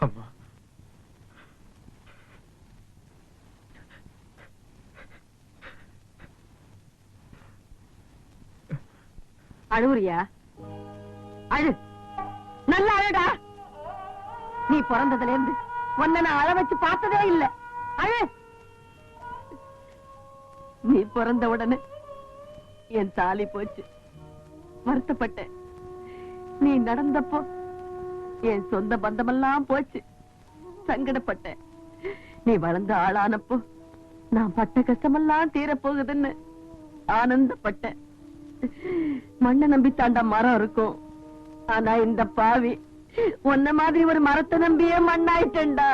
அம்மா, அழுவுறியா? அழு, நல்லா அழுடா. நீ பிறந்ததுல இருந்து உன்னை நான் அழ வச்சு பார்த்ததே இல்ல. அழு. நீ பிறந்த உடனே என் தாலி போச்சு, வருத்தப்பட்டேன். நீ நடந்தப்போ என் சொந்த பந்தமெல்லாம் போச்சு, சங்கடப்பட்டேன். நீ வளர்ந்த ஆளானப்போ நான் பட்ட கஷ்டமெல்லாம் தீரப்போகுதுன்னு ஆனந்தப்பட்டேன். மண்ணை நம்பித்தாண்டா மரம் இருக்கும், ஆனா இந்த பாவி உன்ன மாதிரி ஒரு மரத்தை நம்பியே மண்ணாயிட்டேன்டா.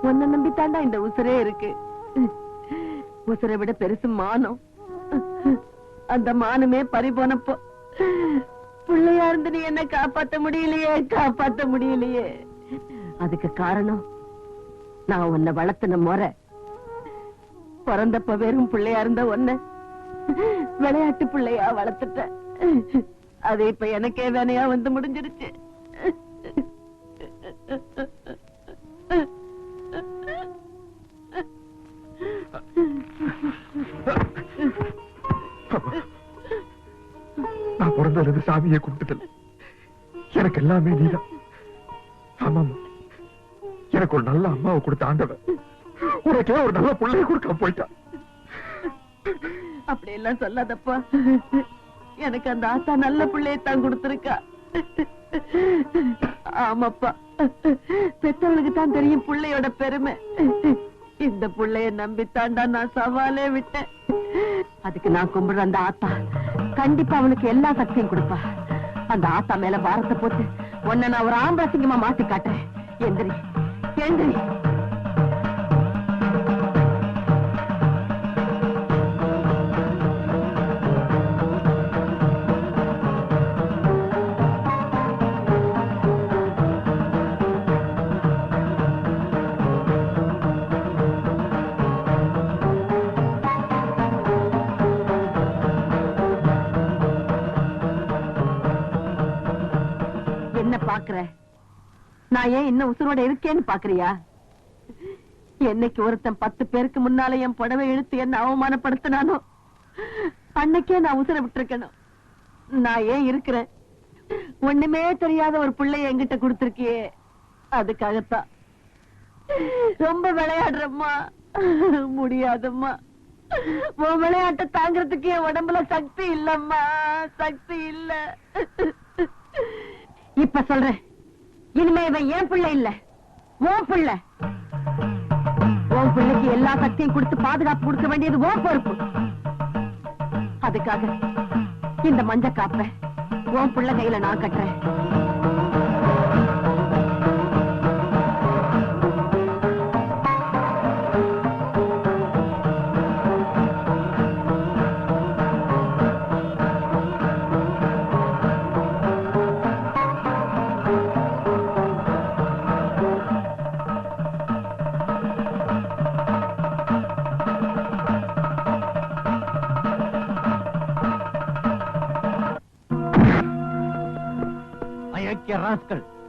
உன்னை நம்பித்தாண்டா இந்த உசுரே இருக்கு. உசுரை விட பெருசு மானம். அந்த மானமே பறி போனப்போ பிள்ளையா இருந்து நீ என்ன காப்பாத்த முடியலையே, காப்பாத்த முடியலையே. அதுக்கு காரணம் நான் உன்னை வளர்த்தன முறை. பிறந்தப்ப வெறும் பிள்ளையா இருந்த உன்னை விளையாட்டு பிள்ளையா வளர்த்துட்ட. அது இப்ப எனக்கே வேணையா வந்து முடிஞ்சிருச்சு. நான் பிறந்தது சாமியை கும்பிட்டதில்லை, எனக்கு எல்லாமே நீதான். ஆமாமா, எனக்கு ஒரு நல்ல அம்மாவை கொடுத்த ஆண்டவன் உனக்கே ஒரு நல்ல பிள்ளைய கொடுக்க போயிட்டான். அப்படி எல்லாம் சொல்லாதப்பா. எனக்கு அந்த ஆத்தா நல்ல பிள்ளையத்தான் கொடுத்திருக்கா. ஆமாப்பா, பெற்றவளுக்கு தான் தெரியும் பிள்ளையோட பெருமை. இந்த பிள்ளைய நம்பித்தாண்டா நான் சவாலே விட்டேன். அதுக்கு நான் கும்பிடுற அந்த ஆத்தா கண்டிப்பா அவனுக்கு எல்லா சக்தியும் கொடுப்பா. அந்த ஆத்தா மேல பாரத்தை போட்டு உன்னை நான் ஒரு ஆம்பளை சிங்கமா மாத்தி காட்டுறேன். எந்திரி, எந்திரி. என்ன பாக்குற? நான் ஏன் இன்னும் உசுரோட இருக்கேன்னு பாக்குறியா? என்னைக்கு ஒருத்தன் 10 பேருக்கு முன்னால என் புடவை இழுத்து என்ன அவமானப்படுத்தினானோ அன்னைக்கே நான் உசுர விட்டுருக்கணும். நான் ஏன் இருக்கிறேன்? ஒண்ணுமே தெரியாத ஒரு பிள்ளைய என்கிட்ட கொடுத்திருக்கியே, அதுக்காகத்தான். ரொம்ப விளையாடுறம்மா, முடியாதம்மா. உன் விளையாட்டை தாங்கிறதுக்கு என் உடம்புல சக்தி இல்லம்மா, சக்தி இல்ல. இப்ப சொல்றேன், இனிமே இவன் என் பிள்ளை இல்ல, உன் பிள்ளை. உன் பிள்ளைக்கு எல்லா சக்தியும் கொடுத்து பாதுகாப்பு கொடுக்க வேண்டியது உன் பொறுப்பு. அதுக்காக இந்த மஞ்ச காப்ப உன் பிள்ளை கையில நான் கட்டுறேன்.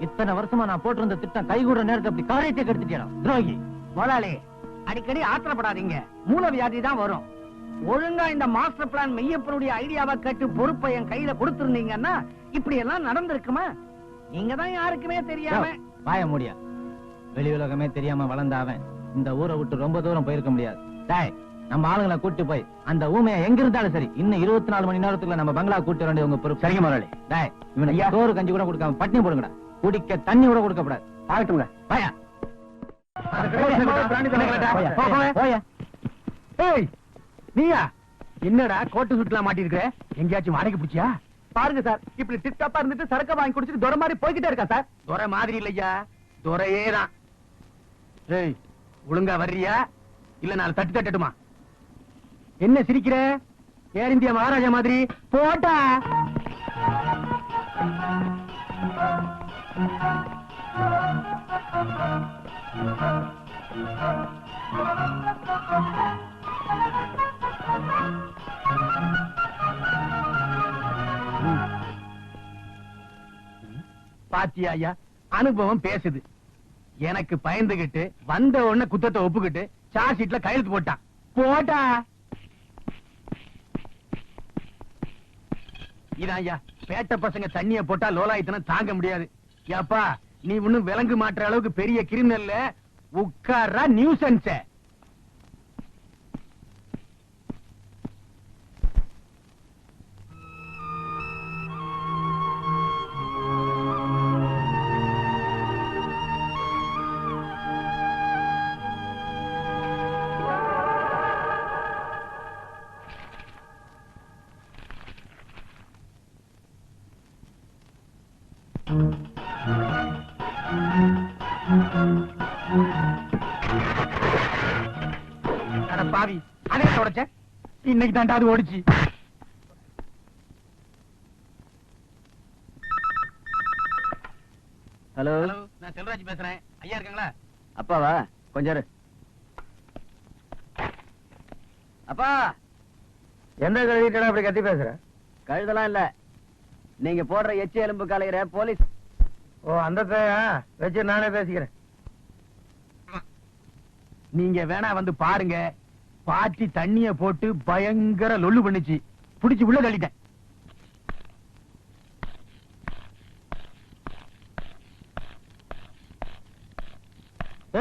இத்தனை வருஷமா நான் போட்டிருந்த திட்டம் கைகூட நேரத்தை அப்படி காரியத்தை கெடுத்துட்டா துரோகி. முதலாளி, அடிக்கடி ஆத்திரப்படாதீங்க, மூல வியாதி தான் வரும். ஒழுங்கா இந்த மாஸ்டர் பிளான் மெய்யப்பனுடைய ஐடியாவை கேட்டு பொறுப்பை என் கையில கொடுத்திருந்தீங்கன்னா இப்படி எல்லாம் நடந்திருக்குமா? நீங்க தான் யாருக்குமே தெரியாம பாய முடியா. வெளி உலகமே தெரியாம வளர்ந்தாவன் இந்த ஊரை விட்டு ரொம்ப தூரம் போயிருக்க முடியாது. டேய், நம்ம ஆளுங்களை கூட்டி போய் அந்த ஊமையை எங்க இருந்தாலும் சரி இன்னும் 24 மணி நேரத்துக்குள்ள நம்ம பங்களா கூட்டி வேண்டிய உங்க பொறுப்பு. சரிங்க முதலாளி. டேய், இவனுக்கு சோறு கஞ்சி கூட கொடுக்காம பட்டினி போடுங்கடா, குடிக்க தண்ணி கூட கொடுக்கப்படாது. ஆகட்டும்ங்க. பாயா நீயா என்னடா கோட்டு சுட்டுலாம் மாட்டிருக்கிற? எங்கேயாச்சும் வாடகை பிடிச்சியா? பாருங்க சார், இப்படி டிப்டாப்பா இருந்துட்டு சரக்க வாங்கி குடிச்சிட்டு துரை மாதிரி போய்கிட்டே இருக்கா சார். துரை மாதிரி இல்லையா, துரையே தான். ஏய், ஒழுங்கா வர்றியா இல்ல நான் தட்டி தட்டட்டுமா? என்ன சிரிக்கிற? ஏர் இந்தியா மகாராஜா மாதிரி போட்டா. பாத்தியா ஐயா, அனுபவம் பேசுது. எனக்கு பயந்துகிட்டு வந்த உடனே குத்தத்தை ஒப்புக்கிட்டு சார்ஜ் ஷீட்ல கையெழுத்து போட்டான். போட்டா இதான் ஐயா, பேட்ட பசங்க தண்ணிய போட்டா லோலாயத்தனம் தாங்க முடியாது. ஏப்பா நீ இன்னும் விலங்கு மாற்ற அளவுக்கு பெரிய கிரிமினல் உட்கார்றா நியூசன்ஸ். பாவி அதே தொடச்ச இன்னைக்கு தாண்டா அது ஓடிச்சு. ஹலோ, நான் செல்வராஜ் பேசுறேன். ஐயா இருக்காங்களா? அப்பாவா? கொஞ்சம் இரு. அப்பா, எந்த கழுவிட்டா அப்படி கத்தி பேசுற? கழுதெல்லாம் இல்ல, நீங்க போடுற எச்சி எலும்பு கலைகிற போலீஸ். ஓ அந்த வச்சு நானே பேசிக்கிறேன். நீங்க வேணா வந்து பாருங்க. பாட்டி தண்ணிய போட்டு பயங்கர லொல்லு பண்ணிச்சு. புடிச்சு உள்ள தள்ளிட்டேன்.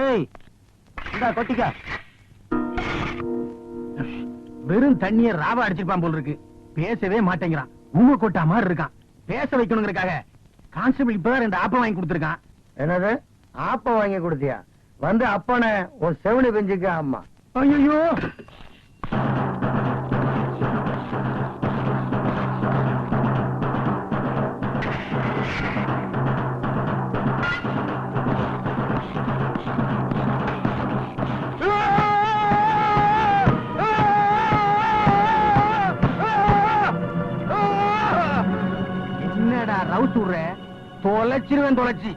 ஏய், இந்தா கொட்டிக்கா. வெறும் தண்ணிய ராவா அடிச்சிருப்பான் போல இருக்கு. பேசவே மாட்டேங்கிறான். ஊமை கொட்டா மாதிரி இருக்கான். பேச வைக்கணுங்கிறதுக்காக கான்ஸ்டபிள் இப்பதான் 2 ஆப்பம் வாங்கி கொடுத்திருக்கான். என்னது ஆப்பம் வாங்கி கொடுத்தியா? வந்து அப்பனை உன் செவிலி பெஞ்சுக்க. அம்மா ஐயோ, என்னடா ரவுத்து விடுற? தொலைச்சிருவேன் தொலைச்சி.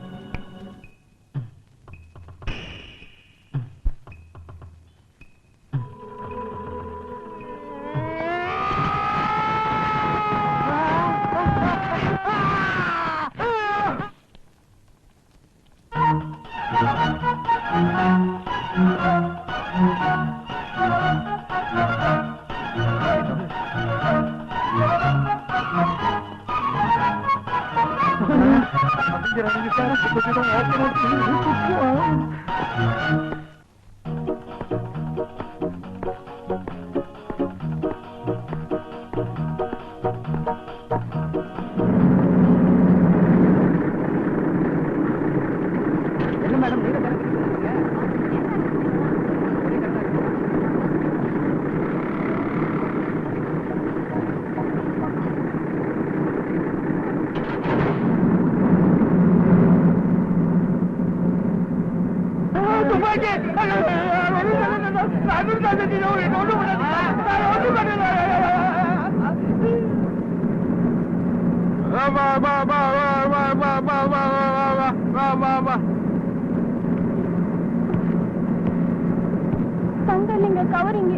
தங்கலிங்க கவரிங்க.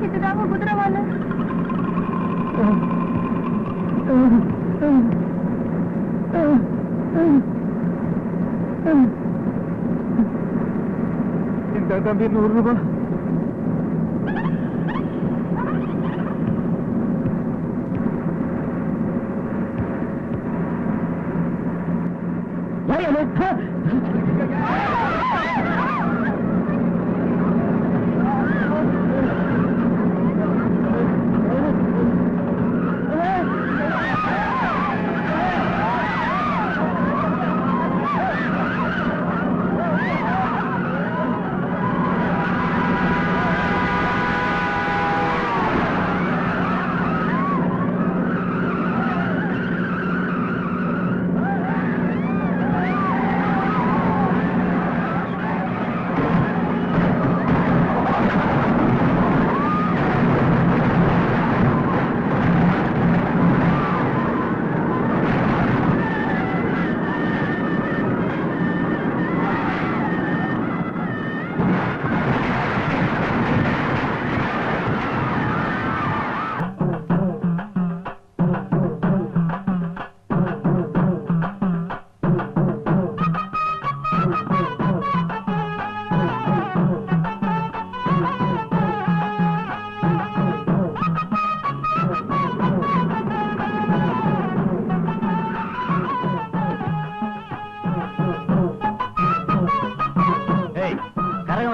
இதுதாங்க குதிரவால. இந்த தம்பி 100 ரூபாய்.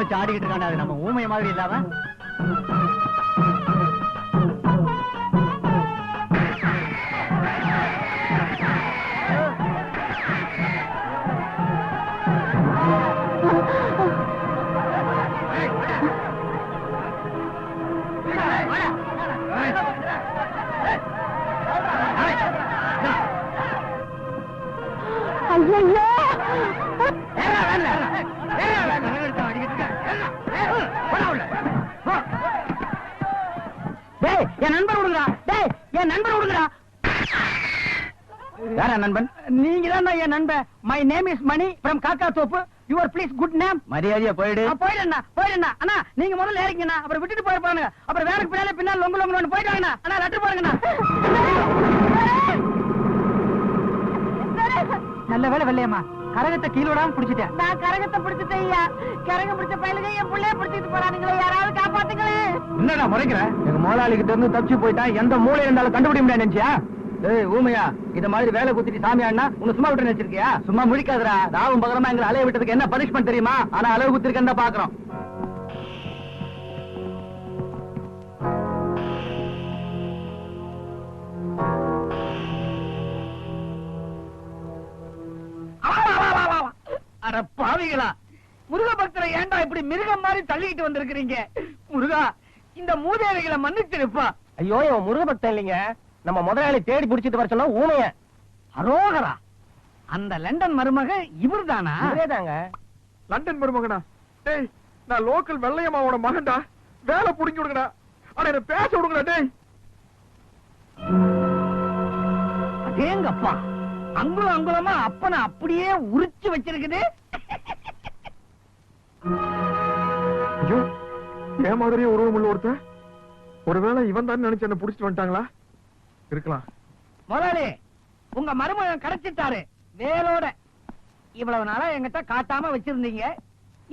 வச்சு ஆடிக்கிட்டு இருக்கானே, அது நம்ம ஊமைய மாதிரி இல்லாம. என் நண்பர் விடுங்கடா, டேய் என் நண்பர் விடுங்கடா. யாரா நண்பன்? நீங்க தான் என் நண்பன். My name is Mani from Kakka Thoppu. Your please good name. மரியாதையா போயிடு. போயிடுண்ணா. அண்ணா நீங்க முதல்ல ஏறிக்கண்ணா, அப்புறம் விட்டுட்டு போயிருப்பாங்க. அப்புறம் வேலைக்கு பின்னால லொங்கு லொங்கு போயிட்டு வாங்கண்ணா. அண்ணா லெட்டர் பாருங்கண்ணா. நல்ல வேலை வெள்ளையம்மா, கரகத்தை கீழோடாம பிடிச்சிட்டேன். நான் கரகத்தை பிடிச்சிட்டேன் ஐயா. கரகம் பிடிச்ச பயலுங்க என் பிள்ளைய பிடிச்சிட்டு போறானுங்களே, யாராவது காப்பாத்துங்களே. என்னடா முறைக்கிற? எங்க முதலாளி கிட்ட இருந்து தப்பிச்சு போயிட்டா எந்த மூளை இருந்தாலும் கண்டுபிடிக்க முடியாது நினைச்சியா? ஏய் ஊமையா, இத மாதிரி வேலை குத்திட்டு சாமி ஆடினா உன்னை சும்மா விட்டு நினைச்சிருக்கியா? சும்மா முடிக்காதடா. ராவும் பகரமா எங்களை அலைய விட்டதுக்கு என்ன பனிஷ்மெண்ட் தெரியுமா? ஆனா அளவு குத்திருக்கேன் தான் பாக்குறோம். அட பாவிகளா, முருக பக்தரை ஏன்டா இப்படி மிருகம் மாதிரி தள்ளிட்டு வந்திருக்கிறீங்க? முருகா, இந்த மூதேவிகளை மன்னிச்சிருப்பா. ஐயோ இவன் முருக பக்தன் இல்லைங்க, நம்ம முதலாளி தேடி பிடிச்சிட்டு வர சொன்னா ஊமைய. அரோகரா, அந்த லண்டன் மருமக இவர்தானா? இதேதாங்க. லண்டன் மருமகனா? டேய், நான் லோக்கல் வெள்ளையம்மாவோட மகன்டா. வேலை புடிங்கி விடுங்கடா. ஆனா என்ன பேச விடுங்கடா. டேய் அதேங்கப்பா, அங்குலம் அங்குலமா அப்பனை அப்படியே உரிச்சு வச்சிருக்குது. ஐயோ, ஏன் மாதிரியே உருவம் உள்ள ஒருத்தன். ஒருவேளை இவன் தான் நினைச்சு என்ன புடிச்சிட்டு வந்துட்டாங்களா? இருக்கலாம். முதலாளி, உங்க மருமகன் கிடைச்சிட்டாரு வேலோட. இவ்வளவு நாளா என்கிட்ட காட்டாம வச்சிருந்தீங்க,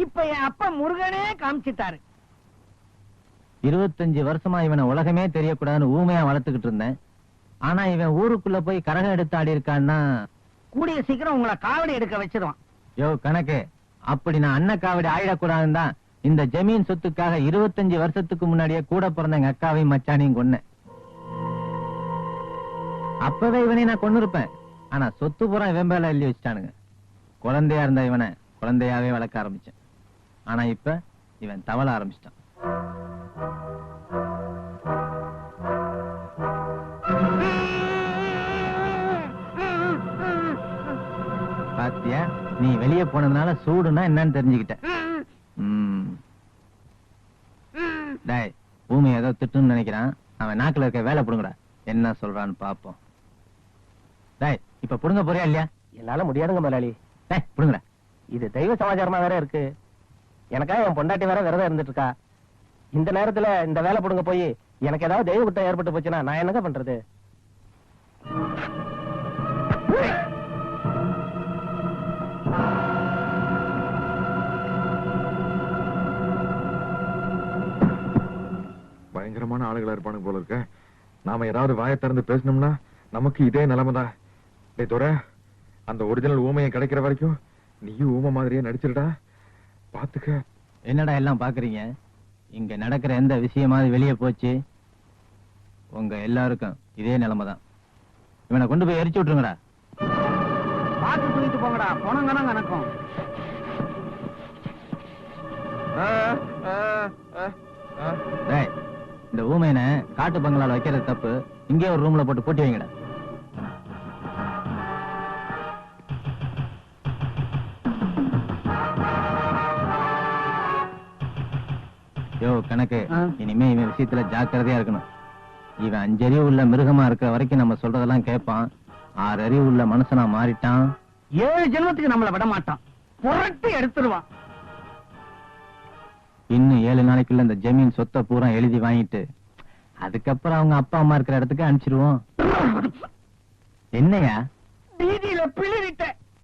இப்ப என் அப்பா முருகனே காமிச்சிட்டாரு. 25 வருஷமா இவனை உலகமே தெரியக்கூடாதுன்னு ஊமையா வளர்த்துக்கிட்டு இருந்தேன். ஆனா இவன் ஊருக்குள்ள போய் கரகம் எடுத்து ஆடி இருக்கான்னா கூடிய சீக்கிரம் உங்களை காவடி எடுக்க வச்சிருவான். யோ கணக்கு, அப்படி நான் அண்ணன் காவடி ஆயிடக்கூடாதுன்னு தான் இந்த ஜமீன் சொத்துக்காக 25 வருஷத்துக்கு முன்னாடியே கூட பிறந்த எங்க அக்காவையும் மச்சானையும் கொன்னேன். அப்பவே இவனை நான் கொண்டு இருப்பேன். ஆனா சொத்து பூரா இவன் மேல எழுதி வச்சுட்டானுங்க. குழந்தையா இருந்த இவனை குழந்தையாவே வளர்க்க ஆரம்பிச்சேன். ஆனா இப்ப இவன் தவள ஆரம்பிச்சிட்டான். பாத்தியா, நீ வெளியே போனதுனால சூடுனா என்னன்னு தெரிஞ்சுக்கிட்ட. டேய், பூமி ஏதோ திட்டுன்னு நினைக்கிறான். அவன் நாக்குல இருக்க வேலை புடுங்கடா. என்ன சொல்றான்னு பாப்போம். டேய், இப்ப புடுங்க போறியா இல்லையா? என்னால முடியாதுங்க முதலாளி. டேய் புடுங்கடா. இது தெய்வ சமாச்சாரமா வேற இருக்கு. எனக்காக என் பொண்டாட்டி வேற விரதம் இருந்துட்டு இருக்கா. இந்த நேரத்துல இந்த வேலை புடுங்க போய் எனக்கு ஏதாவது தெய்வ குத்தம் ஏற்பட்டு போச்சுன்னா நான் என்னங்க பண்றது? பயங்கரமான ஆளுகளா இருப்பானுங்க போல இருக்க. நாம ஏதாவது வாயை திறந்து பேசணும்னா நமக்கு இதே நிலைமைதான். டேய் தோர, அந்த ஒரிஜினல் ஊமையை கிடைக்கிற வரைக்கும் நீயும் ஊமை மாதிரியே நடிச்சிருடா. பாத்துக்க. என்னடா எல்லாம் பாக்குறீங்க? இங்க நடக்கிற எந்த விஷயமாவது வெளியே போச்சு, உங்க எல்லாருக்கும் இதே நிலைமைதான். இவனை கொண்டு போய் எரிச்சு விட்டுருங்கடா. பார்த்து தூக்கிட்டு போங்கடா, போனங்கன்னு கணக்கும். டேய், இந்த ஊமையனை காட்டு பங்களால வைக்கிறது தப்பு. இங்கே ஒரு ரூம்ல போட்டு பூட்டி வைங்கடா. யோ கணக்கு, இனிமே இவன் விஷயத்துல ஜாக்கிரதையா இருக்கணும். இவன் 5 அறிவு உள்ள மிருகமா இருக்கிற வரைக்கும் நம்ம சொல்றதெல்லாம் கேட்பான். 6 அறிவு உள்ள மனுஷனா மாறிட்டான், 7 ஜென்மத்துக்கு நம்மள விட மாட்டான். புரட்டி எடுத்துருவான். இன்னும் 7 நாளைக்குள்ள இந்த ஜமீன் சொத்தை பூரா எழுதி வாங்கிட்டு அதுக்கப்புறம் அவங்க அப்பா அம்மா இருக்கிற இடத்துக்கு அனுப்பிச்சிருவோம். என்னையா வீதியில பிள்ளைகிட்ட